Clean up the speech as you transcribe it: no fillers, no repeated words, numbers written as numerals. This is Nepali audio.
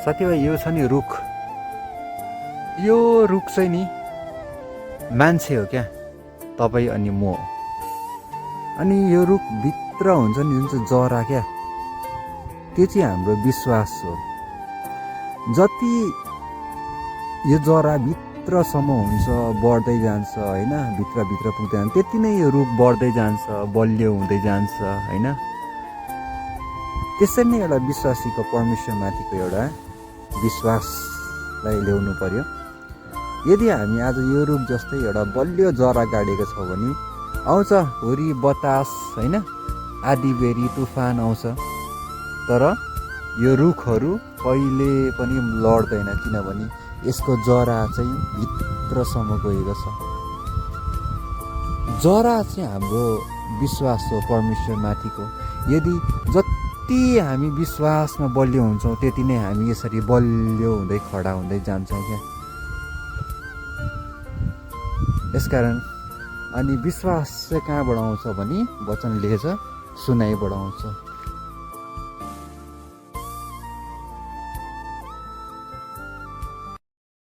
साथीभाइ यो छ नि रुख, यो रुख चाहिँ नि मान्छे हो क्या, तपाईँ अनि म। अनि यो रुखभित्र हुन्छ नि जुन चाहिँ जरा क्या, त्यो चाहिँ हाम्रो विश्वास हो। जति यो जरा भित्रसम्म हुन्छ, बढ्दै जान्छ होइन, भित्रभित्र पुग्दै जान्छ, त्यति नै यो रुख बढ्दै जान्छ, बलियो हुँदै जान्छ होइन। त्यसरी नै एउटा विश्वासीको परमेश्वरमाथिको एउटा विश्वासलाई ल्याउनु पर्यो। यदि हामी आज यो रुख जस्तै एउटा बलियो जरा गाडेको छौँ भने आउँछ हुरी बतास होइन, आधी बेरी तुफान आउँछ, तर यो रुखहरू कहिले पनि लड्दैन, किनभने यसको जरा चाहिँ भित्रसम्म गएको छ। जरा चाहिँ हाम्रो विश्वास हो परमेश्वरमाथिको। यदि जति हामी विश्वासमा बलियो हुन्छौँ त्यति नै हामी यसरी बलियो हुँदै खडा हुँदै जान्छौँ क्या। यसकारण अनि विश्वास चाहिँ कहाँबाट आउँछ भने वचन लेखेछ, सुनाइबाट आउँछ।